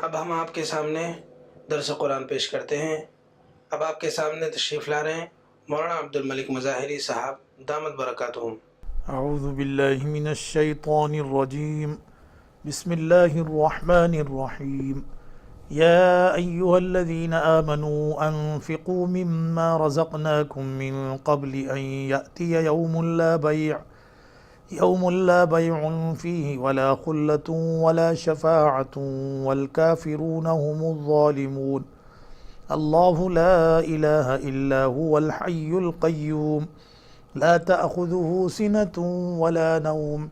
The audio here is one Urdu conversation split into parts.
اب ہم آپ کے سامنے درس قرآن پیش کرتے ہیں۔ اب آپ کے سامنے تشریف لا رہے ہیں مولانا عبد الملک مظاہری صاحب دامت برکاتہم۔ اعوذ باللہ من الشیطان الرجیم، بسم اللہ الرحمن الرحیم۔ یا ایہا الذین آمنوا انفقوا مما رزقناکم من قبل ان یأتی یوم لا بیع فیہ ولا خلة ولا شفاعة والکافرون هم الظالمون۔ اللہ لا الہ الا هو الحی القیوم لا تأخذه سنة ولا نوم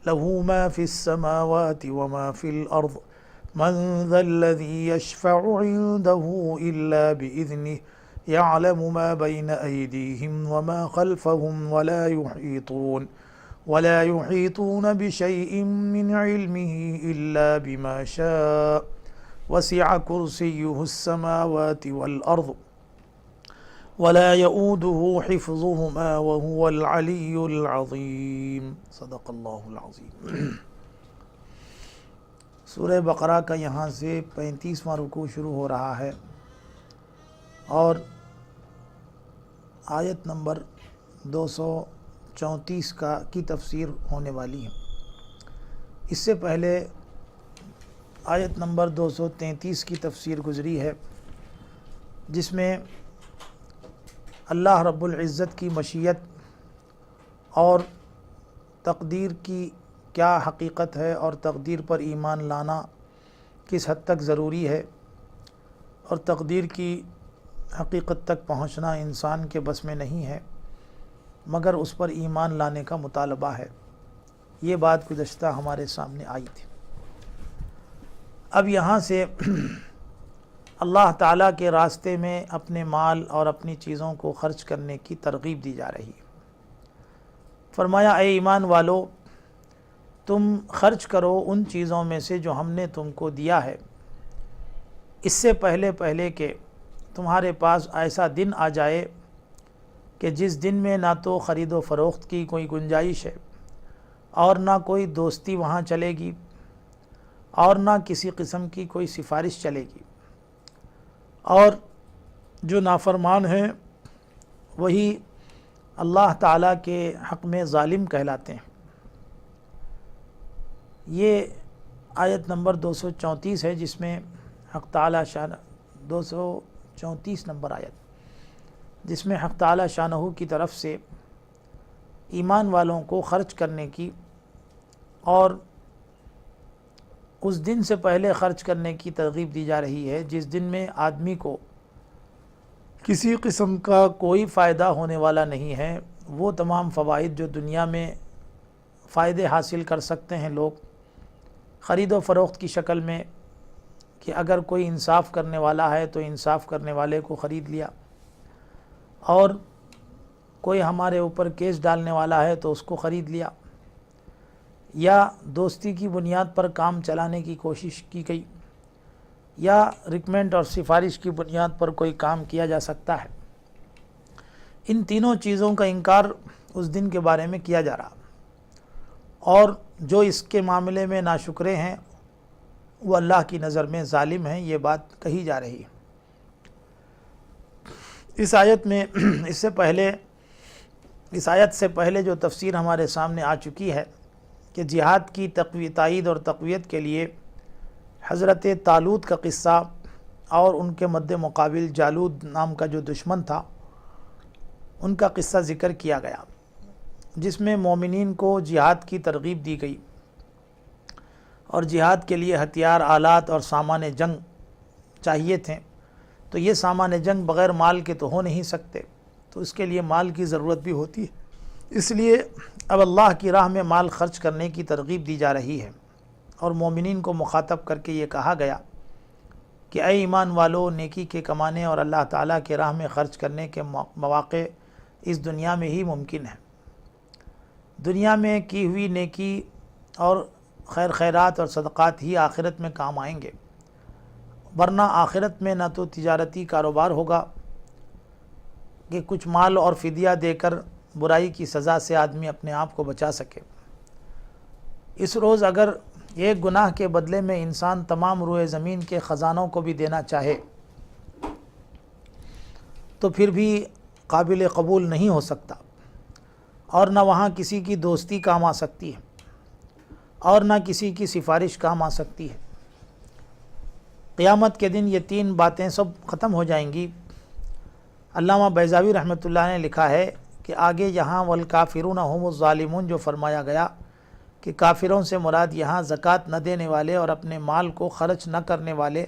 له ما في السماوات وما في الأرض من ذا الذي يشفع عنده إلا بإذنه يعلم ما بين أيديهم وما خلفهم ولا يحيطون بشيء من علمه إلا بما شاء وسع كرسيه السماوات والأرض ولا يؤوده حفظهما وهو العلی العظیم۔ صدق اللہ العظیم۔ سورہ بقرہ کا یہاں سے 35واں رکوع شروع ہو رہا ہے اور آیت نمبر 234 کی تفسیر ہونے والی ہے۔ اس سے پہلے آیت نمبر 233 کی تفسیر گزری ہے، جس میں اللہ رب العزت کی مشیت اور تقدیر کی کیا حقیقت ہے اور تقدیر پر ایمان لانا کس حد تک ضروری ہے اور تقدیر کی حقیقت تک پہنچنا انسان کے بس میں نہیں ہے مگر اس پر ایمان لانے کا مطالبہ ہے۔ یہ بات گزشتہ ہمارے سامنے آئی تھی۔ اب یہاں سے اللہ تعالیٰ کے راستے میں اپنے مال اور اپنی چیزوں کو خرچ کرنے کی ترغیب دی جا رہی ہے۔ فرمایا اے ایمان والو، تم خرچ کرو ان چیزوں میں سے جو ہم نے تم کو دیا ہے، اس سے پہلے کہ تمہارے پاس ایسا دن آ جائے کہ جس دن میں نہ تو خرید و فروخت کی کوئی گنجائش ہے اور نہ کوئی دوستی وہاں چلے گی اور نہ کسی قسم کی کوئی سفارش چلے گی، اور جو نافرمان ہیں وہی اللہ تعالیٰ کے حق میں ظالم کہلاتے ہیں۔ یہ آیت نمبر 234 ہے، جس میں حق تعالیٰ 234 نمبر آیت، جس میں حق تعالیٰ شانہ کی طرف سے ایمان والوں کو خرچ کرنے کی اور اس دن سے پہلے خرچ کرنے کی ترغیب دی جا رہی ہے جس دن میں آدمی کو کسی قسم کا کوئی فائدہ ہونے والا نہیں ہے۔ وہ تمام فوائد جو دنیا میں فائدے حاصل کر سکتے ہیں لوگ خرید و فروخت کی شکل میں، کہ اگر کوئی انصاف کرنے والا ہے تو انصاف کرنے والے کو خرید لیا، اور کوئی ہمارے اوپر کیس ڈالنے والا ہے تو اس کو خرید لیا، یا دوستی کی بنیاد پر کام چلانے کی کوشش کی گئی، یا ریکمنڈ اور سفارش کی بنیاد پر کوئی کام کیا جا سکتا ہے۔ ان تینوں چیزوں کا انکار اس دن کے بارے میں کیا جا رہا، اور جو اس کے معاملے میں ناشکرے ہیں وہ اللہ کی نظر میں ظالم ہیں، یہ بات کہی جا رہی ہے۔ اس آیت میں اس آیت سے پہلے جو تفسیر ہمارے سامنے آ چکی ہے کہ جہاد کی تائید اور تقویت کے لیے حضرت طالوت کا قصہ اور ان کے مد مقابل جالوت نام کا جو دشمن تھا ان کا قصہ ذکر کیا گیا، جس میں مومنین کو جہاد کی ترغیب دی گئی، اور جہاد کے لیے ہتھیار، آلات اور سامان جنگ چاہیے تھے۔ تو یہ سامان جنگ بغیر مال کے تو ہو نہیں سکتے، تو اس کے لیے مال کی ضرورت بھی ہوتی ہے۔ اس لیے اب اللہ کی راہ میں مال خرچ کرنے کی ترغیب دی جا رہی ہے، اور مومنین کو مخاطب کر کے یہ کہا گیا کہ اے ایمان والو، نیکی کے کمانے اور اللہ تعالیٰ کے راہ میں خرچ کرنے کے مواقع اس دنیا میں ہی ممکن ہیں۔ دنیا میں کی ہوئی نیکی اور خیرات اور صدقات ہی آخرت میں کام آئیں گے، ورنہ آخرت میں نہ تو تجارتی کاروبار ہوگا کہ کچھ مال اور فدیہ دے کر برائی کی سزا سے آدمی اپنے آپ کو بچا سکے۔ اس روز اگر ایک گناہ کے بدلے میں انسان تمام روئے زمین کے خزانوں کو بھی دینا چاہے تو پھر بھی قابل قبول نہیں ہو سکتا، اور نہ وہاں کسی کی دوستی کام آ سکتی ہے اور نہ کسی کی سفارش کام آ سکتی ہے۔ قیامت کے دن یہ تین باتیں سب ختم ہو جائیں گی۔ علامہ بیضاوی رحمۃ اللہ نے لکھا ہے کہ آگے یہاں والکافرون هم الظالمون جو فرمایا گیا کہ کافروں سے مراد یہاں زکوٰۃ نہ دینے والے اور اپنے مال کو خرچ نہ کرنے والے،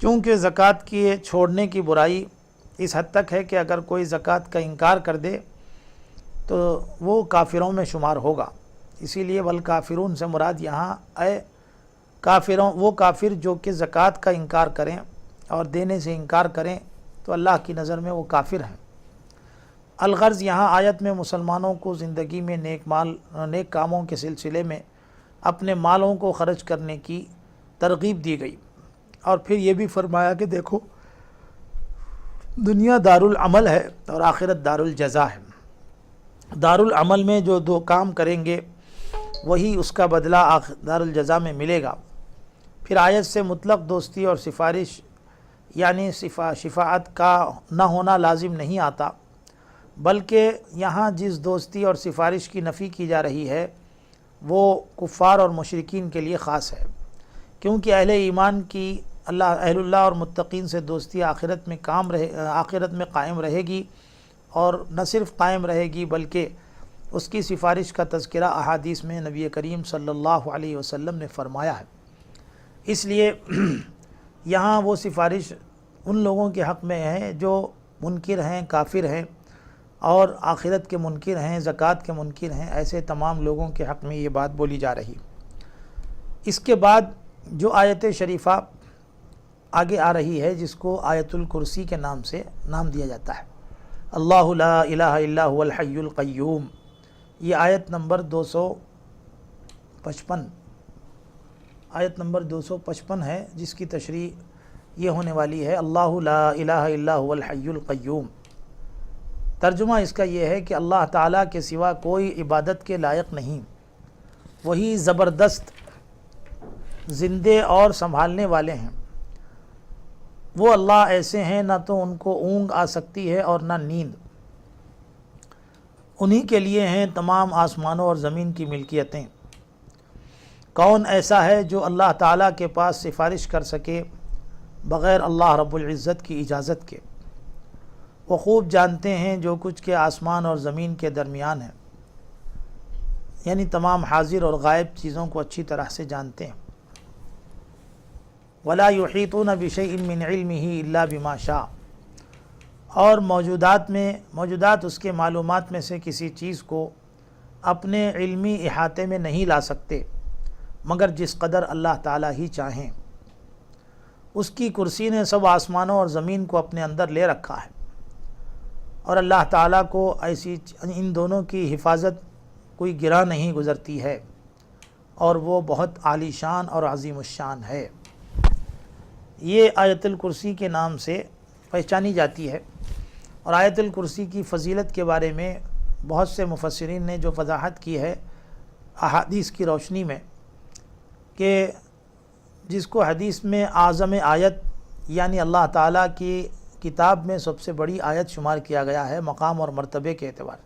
کیونکہ زکوٰۃ کی چھوڑنے کی برائی اس حد تک ہے کہ اگر کوئی زکوٰۃ کا انکار کر دے تو وہ کافروں میں شمار ہوگا۔ اسی لیے والکافرون سے مراد یہاں کافروں وہ کافر جو کہ زکوٰۃ کا انکار کریں اور دینے سے انکار کریں تو اللہ کی نظر میں وہ کافر ہیں۔ الغرض یہاں آیت میں مسلمانوں کو زندگی میں نیک کاموں کے سلسلے میں اپنے مالوں کو خرچ کرنے کی ترغیب دی گئی، اور پھر یہ بھی فرمایا کہ دیکھو دنیا دارالعمل ہے اور آخرت دارالجزا ہے۔ دارالعمل میں جو دو کام کریں گے وہی اس کا بدلہ دارالجزا میں ملے گا۔ پھر آیت سے مطلق دوستی اور سفارش یعنی شفاعت کا نہ ہونا لازم نہیں آتا، بلکہ یہاں جس دوستی اور سفارش کی نفی کی جا رہی ہے وہ کفار اور مشرکین کے لیے خاص ہے، کیونکہ اہل ایمان کی اہل اللہ اور متقین سے دوستی آخرت میں قائم رہے گی، اور نہ صرف قائم رہے گی بلکہ اس کی سفارش کا تذکرہ احادیث میں نبی کریم صلی اللہ علیہ وسلم نے فرمایا ہے۔ اس لیے یہاں وہ سفارش ان لوگوں کے حق میں ہے جو منکر ہیں، کافر ہیں اور آخرت کے منکر ہیں، زکوٰۃ کے منکر ہیں، ایسے تمام لوگوں کے حق میں یہ بات بولی جا رہی۔ اس کے بعد جو آیت شریفہ آگے آ رہی ہے جس کو آیت الکرسی کے نام سے نام دیا جاتا ہے، اللہ لا الہ الا هو الحی القیوم، یہ آیت نمبر 255 ہے، جس کی تشریح یہ ہونے والی ہے اللہ لا الہ الا هو الحی القیوم۔ ترجمہ اس کا یہ ہے کہ اللہ تعالیٰ کے سوا کوئی عبادت کے لائق نہیں، وہی زبردست زندے اور سنبھالنے والے ہیں۔ وہ اللہ ایسے ہیں نہ تو ان کو اونگ آ سکتی ہے اور نہ نیند، انہی کے لیے ہیں تمام آسمانوں اور زمین کی ملکیتیں۔ کون ایسا ہے جو اللہ تعالیٰ کے پاس سفارش کر سکے بغیر اللہ رب العزت کی اجازت کے؟ وہ خوب جانتے ہیں جو کچھ کے آسمان اور زمین کے درمیان ہے، یعنی تمام حاضر اور غائب چیزوں کو اچھی طرح سے جانتے ہیں۔ وَلَا يُحِيطُونَ بِشَيْءٍ مِّنْ عِلْمِهِ إِلَّا بِمَا شَاءَ، اور موجودات اس کے معلومات میں سے کسی چیز کو اپنے علمی احاطے میں نہیں لا سکتے مگر جس قدر اللہ تعالیٰ ہی چاہیں۔ اس کی کرسی نے سب آسمانوں اور زمین کو اپنے اندر لے رکھا ہے، اور اللہ تعالیٰ کو ان دونوں کی حفاظت کوئی گرہ نہیں گزرتی ہے، اور وہ بہت عالی شان اور عظیم الشان ہے۔ یہ آیت الکرسی کے نام سے پہچانی جاتی ہے، اور آیت الکرسی کی فضیلت کے بارے میں بہت سے مفسرین نے جو وضاحت کی ہے احادیث کی روشنی میں، کہ جس کو حدیث میں اعظم آیت یعنی اللہ تعالیٰ کی کتاب میں سب سے بڑی آیت شمار کیا گیا ہے، مقام اور مرتبے کے اعتبار،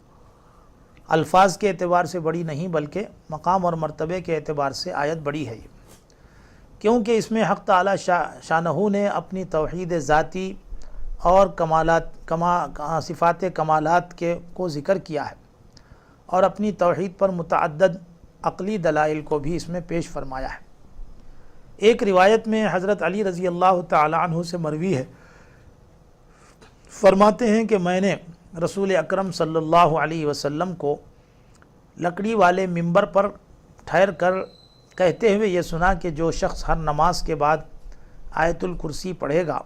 الفاظ کے اعتبار سے بڑی نہیں بلکہ مقام اور مرتبے کے اعتبار سے آیت بڑی ہے، کیونکہ اس میں حق تعالیٰ شانہ نے اپنی توحید ذاتی اور صفات کمالات کو ذکر کیا ہے، اور اپنی توحید پر متعدد عقلی دلائل کو بھی اس میں پیش فرمایا ہے۔ ایک روایت میں حضرت علی رضی اللہ تعالی عنہ سے مروی ہے، فرماتے ہیں کہ میں نے رسول اکرم صلی اللہ علیہ وسلم کو لکڑی والے منبر پر ٹھہر کر کہتے ہوئے یہ سنا کہ جو شخص ہر نماز کے بعد آیت الکرسی پڑھے گا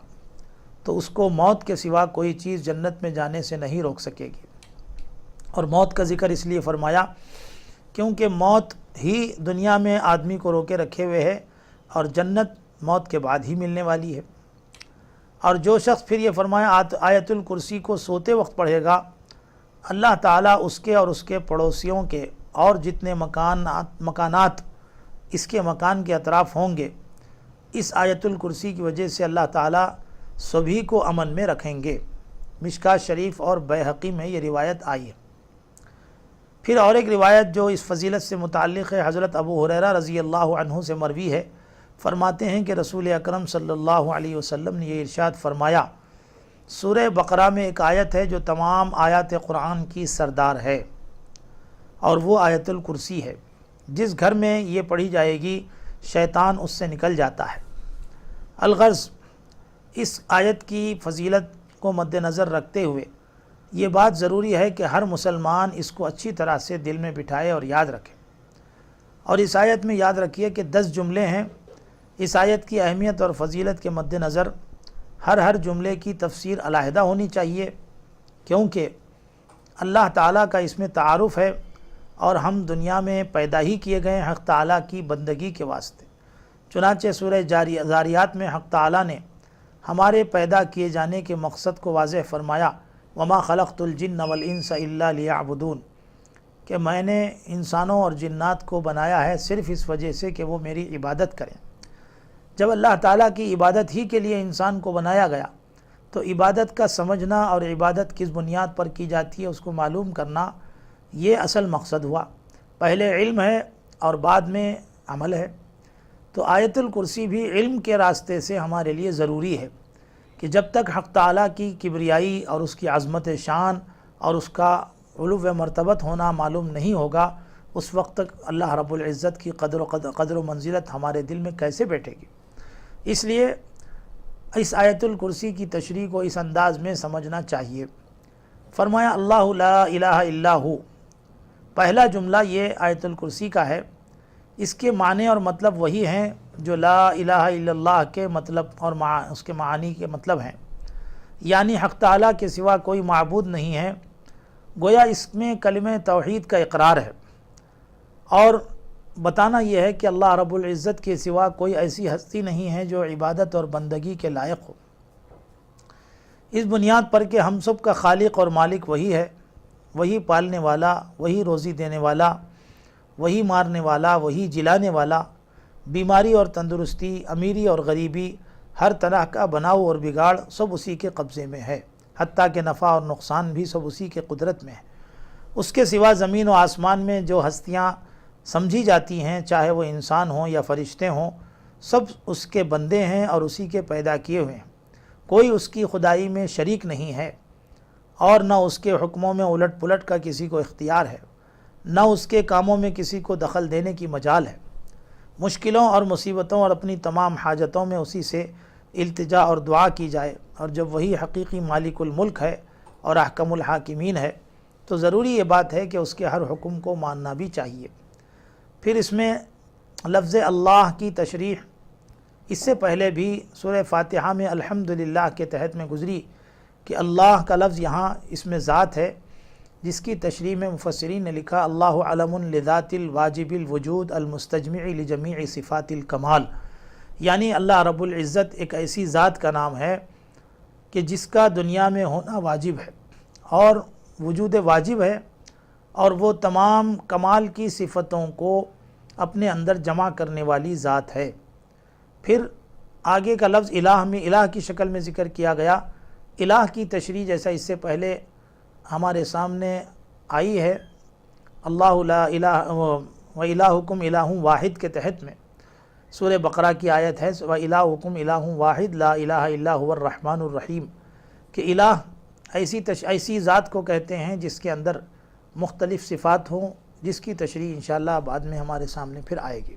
تو اس کو موت کے سوا کوئی چیز جنت میں جانے سے نہیں روک سکے گی۔ اور موت کا ذکر اس لیے فرمایا کیونکہ موت ہی دنیا میں آدمی کو روکے رکھے ہوئے ہے، اور جنت موت کے بعد ہی ملنے والی ہے۔ اور جو شخص پھر یہ فرمایا آیت الکرسی کو سوتے وقت پڑھے گا، اللہ تعالیٰ اس کے اور اس کے پڑوسیوں کے اور جتنے مکانات اس کے مکان کے اطراف ہوں گے، اس آیت الکرسی کی وجہ سے اللہ تعالیٰ سبھی کو امن میں رکھیں گے۔ مشکوٰۃ شریف اور بیہقی میں یہ روایت آئی ہے۔ پھر اور ایک روایت جو اس فضیلت سے متعلق ہے، حضرت ابو ہریرہ رضی اللہ عنہ سے مروی ہے، فرماتے ہیں کہ رسول اکرم صلی اللہ علیہ وسلم نے یہ ارشاد فرمایا، سورہ بقرہ میں ایک آیت ہے جو تمام آیات قرآن کی سردار ہے، اور وہ آیت الکرسی ہے۔ جس گھر میں یہ پڑھی جائے گی شیطان اس سے نکل جاتا ہے۔ الغرض، اس آیت کی فضیلت کو مد نظر رکھتے ہوئے یہ بات ضروری ہے کہ ہر مسلمان اس کو اچھی طرح سے دل میں بٹھائے اور یاد رکھے۔ اور اس آیت میں یاد رکھیے کہ 10 جملے ہیں۔ اس آیت کی اہمیت اور فضیلت کے مد نظر ہر جملے کی تفسیر علیحدہ ہونی چاہیے، کیونکہ اللہ تعالیٰ کا اس میں تعارف ہے، اور ہم دنیا میں پیدا ہی کیے گئے حق تعالیٰ کی بندگی کے واسطے۔ چنانچہ سورہ ذاریات میں حق تعالیٰ نے ہمارے پیدا کیے جانے کے مقصد کو واضح فرمایا، وما خلقت الجن والانس الا لیعبدون، کہ میں نے انسانوں اور جنات کو بنایا ہے صرف اس وجہ سے کہ وہ میری عبادت کریں۔ جب اللہ تعالیٰ کی عبادت ہی کے لیے انسان کو بنایا گیا تو عبادت کا سمجھنا اور عبادت کس بنیاد پر کی جاتی ہے اس کو معلوم کرنا، یہ اصل مقصد ہوا۔ پہلے علم ہے اور بعد میں عمل ہے۔ تو آیت الکرسی بھی علم کے راستے سے ہمارے لیے ضروری ہے کہ جب تک حق تعالیٰ کی کبریائی اور اس کی عظمت شان اور اس کا علو و مرتبت ہونا معلوم نہیں ہوگا، اس وقت تک اللہ رب العزت کی قدر و منزلت ہمارے دل میں کیسے بیٹھے گی؟ اس لیے اس آیت الکرسی کی تشریح کو اس انداز میں سمجھنا چاہیے۔ فرمایا اللہ لا الہ الا ہو، پہلا جملہ یہ آیت الکرسی کا ہے۔ اس کے معنی اور مطلب وہی ہیں جو لا الہ الا اللہ کے مطلب اور اس کے معانی کے مطلب ہیں، یعنی حق تعالیٰ کے سوا کوئی معبود نہیں ہے۔ گویا اس میں کلمہ توحید کا اقرار ہے، اور بتانا یہ ہے کہ اللہ رب العزت کے سوا کوئی ایسی ہستی نہیں ہے جو عبادت اور بندگی کے لائق ہو، اس بنیاد پر کہ ہم سب کا خالق اور مالک وہی ہے، وہی پالنے والا، وہی روزی دینے والا، وہی مارنے والا، وہی جلانے والا۔ بیماری اور تندرستی، امیری اور غریبی، ہر طرح کا بناؤ اور بگاڑ سب اسی کے قبضے میں ہے، حتیٰ کہ نفع اور نقصان بھی سب اسی کے قدرت میں ہے۔ اس کے سوا زمین و آسمان میں جو ہستیاں سمجھی جاتی ہیں، چاہے وہ انسان ہوں یا فرشتے ہوں، سب اس کے بندے ہیں اور اسی کے پیدا کیے ہوئے ہیں۔ کوئی اس کی خدائی میں شریک نہیں ہے، اور نہ اس کے حکموں میں الٹ پلٹ کا کسی کو اختیار ہے، نہ اس کے کاموں میں کسی کو دخل دینے کی مجال ہے۔ مشکلوں اور مصیبتوں اور اپنی تمام حاجتوں میں اسی سے التجا اور دعا کی جائے، اور جب وہی حقیقی مالک الملک ہے اور احکم الحاکمین ہے تو ضروری یہ بات ہے کہ اس کے ہر حکم کو ماننا بھی چاہیے۔ پھر اس میں لفظ اللہ کی تشریح اس سے پہلے بھی سورہ فاتحہ میں الحمدللہ کے تحت میں گزری کہ اللہ کا لفظ یہاں اس میں ذات ہے، جس کی تشریح میں مفسرین نے لکھا اللہ علم لذات الواجب الوجود المستجمع لجمیع صفات الکمال، یعنی اللہ رب العزت ایک ایسی ذات کا نام ہے کہ جس کا دنیا میں ہونا واجب ہے اور وجود واجب ہے، اور وہ تمام کمال کی صفتوں کو اپنے اندر جمع کرنے والی ذات ہے۔ پھر آگے کا لفظ الہ میں الہ کی شکل میں ذکر کیا گیا۔ الہ کی تشریح جیسا اس سے پہلے ہمارے سامنے آئی ہے، اللہ لا الہ و الہکم الہ واحد کے تحت میں سورہ بقرہ کی آیت ہے و الہکم الہ واحد لا الہ الا هو الرحمن الرحیم، کہ الہ ایسی ذات کو کہتے ہیں جس کے اندر مختلف صفات ہوں، جس کی تشریح انشاءاللہ بعد میں ہمارے سامنے پھر آئے گی۔